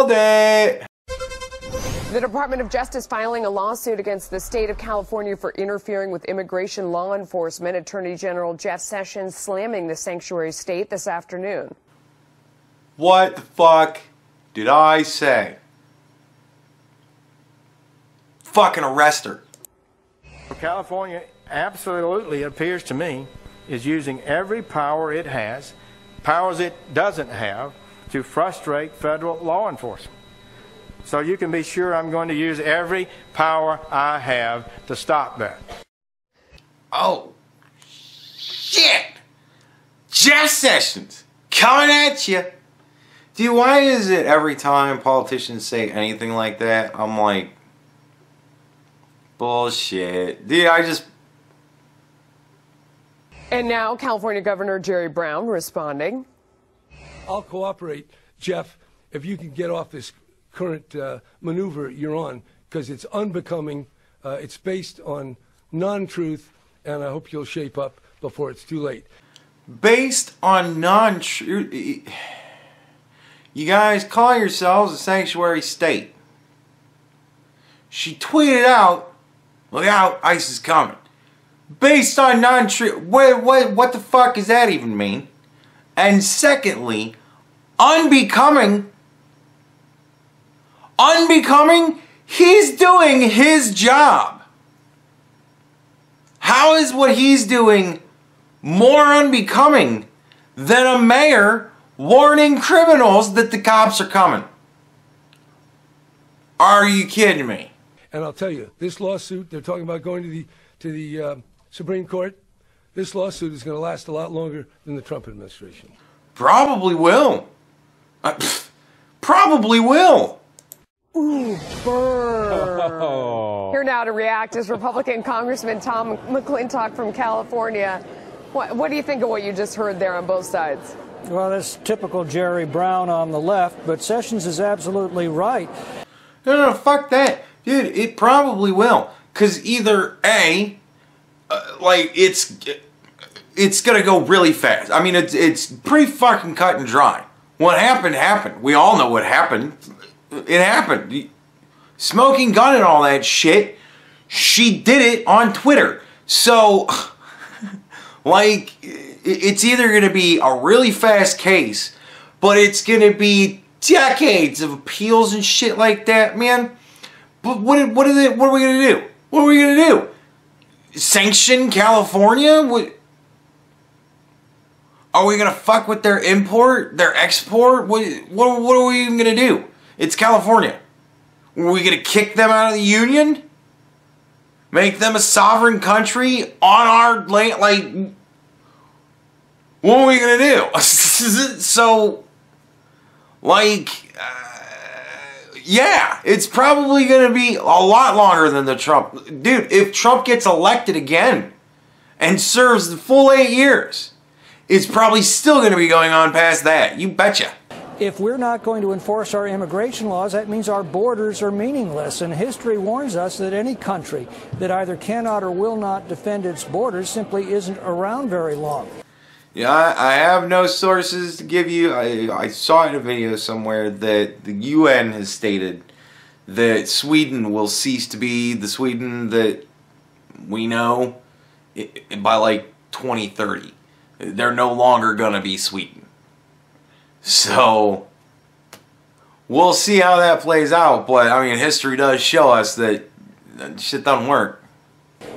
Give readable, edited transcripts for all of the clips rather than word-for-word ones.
Nailed it! The Department of Justice filing a lawsuit against the state of California for interfering with immigration law enforcement. Attorney General Jeff Sessions slamming the sanctuary state this afternoon. What the fuck did I say? Fucking arrest her. California absolutely, it appears to me, is using every power it has, powers it doesn't have, to frustrate federal law enforcement. So you can be sure I'm going to use every power I have to stop that. Oh, shit! Jeff Sessions, coming at you. Dude, why is it every time politicians say anything like that, I'm like, bullshit. Dude, And now California Governor Jerry Brown responding. I'll cooperate, Jeff, if you can get off this current maneuver you're on, because it's unbecoming, it's based on non-truth, and I hope you'll shape up before it's too late. Based on non-truth. You guys call yourselves a sanctuary state. She tweeted out, look out, ICE is coming. Based on non-truth. What the fuck does that even mean? And secondly, unbecoming, he's doing his job. How is what he's doing more unbecoming than a mayor warning criminals that the cops are coming? Are you kidding me? And I'll tell you, this lawsuit, they're talking about going to the Supreme Court. This lawsuit is going to last a lot longer than the Trump administration. Probably will. Probably will. Ooh, burn. Here now to react is Republican Congressman Tom McClintock from California. What do you think of what you just heard there on both sides? Well, that's typical Jerry Brown on the left, but Sessions is absolutely right. No, fuck that. Dude, it probably will. Because either A, it's gonna go really fast. I mean, it's pretty fucking cut and dry. What happened, happened. We all know what happened. It happened. Smoking gun and all that shit, she did it on Twitter. So, like, it's either gonna be a really fast case, but it's gonna be decades of appeals and shit like that, man. But what are we gonna do? What are we gonna do? Sanction California? Are we gonna fuck with their import, their export? What are we even gonna do? It's California. Are we gonna kick them out of the union? Make them a sovereign country on our land? Like, what are we gonna do? So, like, yeah, it's probably gonna be a lot longer than the Trump. Dude, if Trump gets elected again and serves the full 8 years, it's probably still gonna be going on past that. You betcha. If we're not going to enforce our immigration laws, that means our borders are meaningless. And history warns us that any country that either cannot or will not defend its borders simply isn't around very long. Yeah, I have no sources to give you. I saw in a video somewhere that the UN has stated that Sweden will cease to be the Sweden that we know by like 2030. They're no longer gonna be Sweden. So, we'll see how that plays out, but I mean, history does show us that shit doesn't work.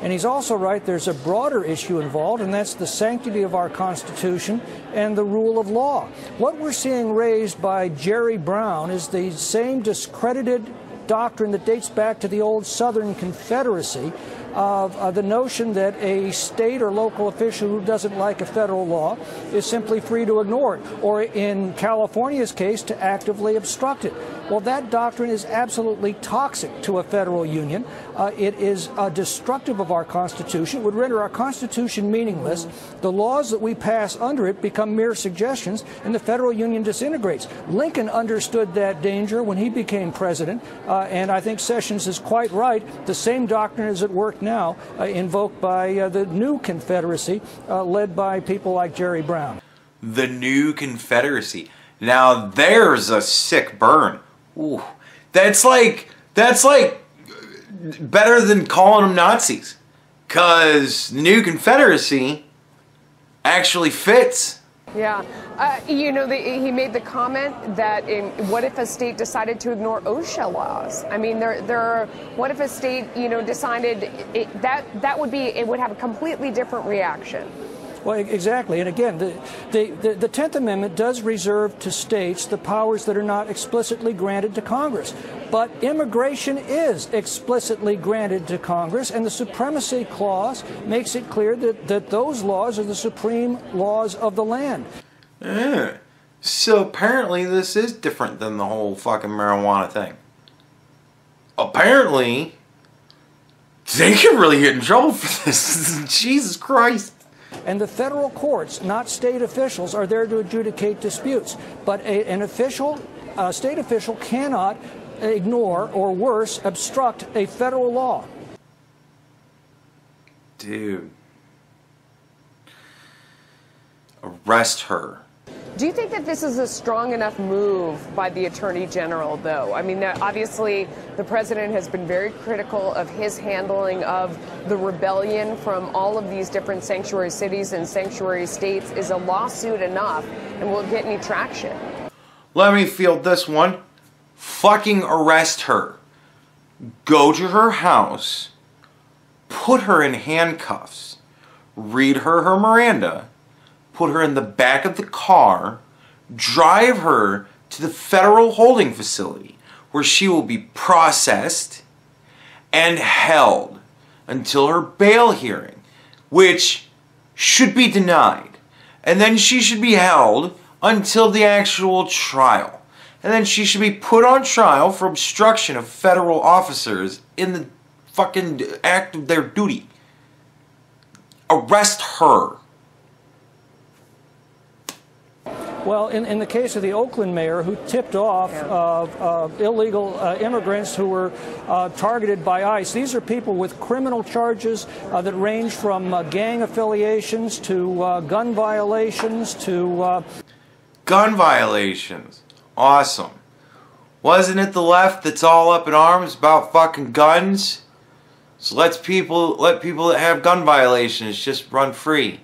And he's also right, there's a broader issue involved, and that's the sanctity of our Constitution and the rule of law. What we're seeing raised by Jerry Brown is the same discredited doctrine that dates back to the old Southern Confederacy of the notion that a state or local official who doesn't like a federal law is simply free to ignore it, or in California's case, to actively obstruct it. Well, that doctrine is absolutely toxic to a federal union. It is destructive of our Constitution. It would render our Constitution meaningless. The laws that we pass under it become mere suggestions, and the federal union disintegrates. Lincoln understood that danger when he became president, and I think Sessions is quite right. The same doctrine is at work now, invoked by the new Confederacy, led by people like Jerry Brown. The new Confederacy. Now there's a sick burn. Ooh, that's like better than calling them Nazis, because the new Confederacy actually fits. Yeah. You know, he made the comment that what if a state decided to ignore OSHA laws? I mean, what if a state, you know, decided that it would have a completely different reaction? Well, exactly. And again, the 10th Amendment does reserve to states the powers that are not explicitly granted to Congress. But immigration is explicitly granted to Congress, and the Supremacy Clause makes it clear that those laws are the supreme laws of the land. Yeah. So apparently this is different than the whole fucking marijuana thing. Apparently, they can really get in trouble for this. Jesus Christ. And the federal courts, not state officials, are there to adjudicate disputes. But a state official cannot ignore, or worse, obstruct a federal law. Dude. Arrest her. Do you think that this is a strong enough move by the Attorney General, though? I mean, obviously, the president has been very critical of his handling of the rebellion from all of these different sanctuary cities and sanctuary states. Is a lawsuit enough, and will it get any traction? Let me field this one. Fucking arrest her. Go to her house. Put her in handcuffs. Read her Miranda. Put her in the back of the car, drive her to the federal holding facility where she will be processed and held until her bail hearing, which should be denied. And then she should be held until the actual trial. And then she should be put on trial for obstruction of federal officers in the fucking act of their duty. Arrest her. Well, in the case of the Oakland mayor who tipped off illegal immigrants who were targeted by ICE, these are people with criminal charges that range from gang affiliations to gun violations to... Gun violations. Awesome. Wasn't it the left that's all up in arms about fucking guns? So let people that have gun violations just run free.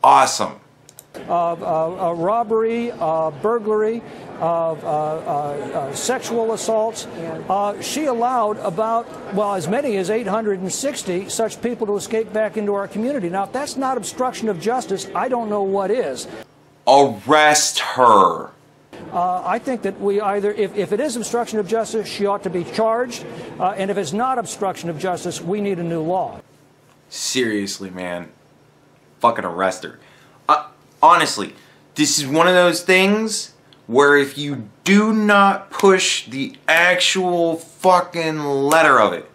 Awesome. Robbery, burglary, sexual assaults. She allowed as many as 860 such people to escape back into our community. Now, if that's not obstruction of justice, I don't know what is. Arrest her. I think that we either, if it is obstruction of justice, she ought to be charged. And if it's not obstruction of justice, we need a new law. Seriously, man. Fucking arrest her. Honestly, this is one of those things where if you do not push the actual fucking letter of it,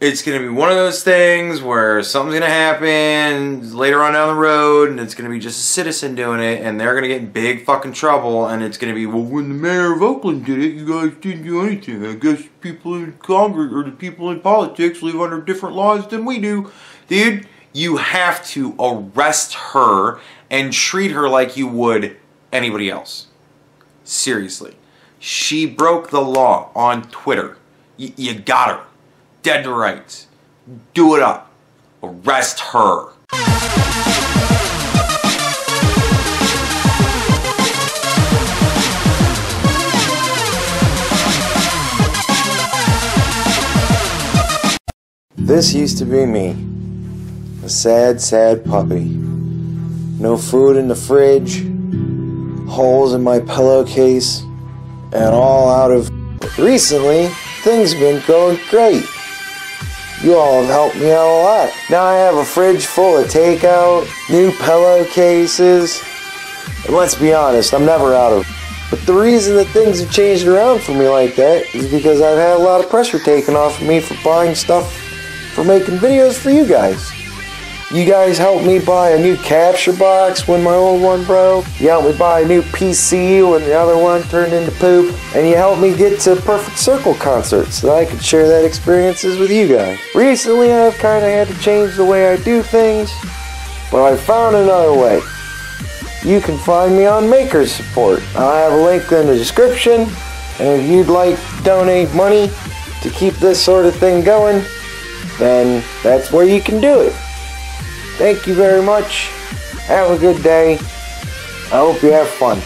it's going to be one of those things where something's going to happen later on down the road, and it's going to be just a citizen doing it, and they're going to get in big fucking trouble, and it's going to be, well, when the mayor of Oakland did it, you guys didn't do anything. I guess people in Congress or the people in politics live under different laws than we do. Dude, you have to arrest her and treat her like you would anybody else. Seriously. She broke the law on Twitter. You got her. Dead to rights. Do it up. Arrest her. This used to be me. A sad, sad puppy. No food in the fridge, holes in my pillowcase, and all out of... Recently, things have been going great. You all have helped me out a lot. Now I have a fridge full of takeout, new pillowcases, and let's be honest, I'm never out of... But the reason that things have changed around for me like that is because I've had a lot of pressure taken off of me for buying stuff for making videos for you guys. You guys helped me buy a new capture box when my old one broke. You helped me buy a new PC when the other one turned into poop. And you helped me get to Perfect Circle concerts so that I could share that experiences with you guys. Recently I've kind of had to change the way I do things, but I found another way. you can find me on Maker's Support. I'll have a link in the description, and if you'd like to donate money to keep this sort of thing going, then that's where you can do it. Thank you very much. Have a good day. I hope you have fun.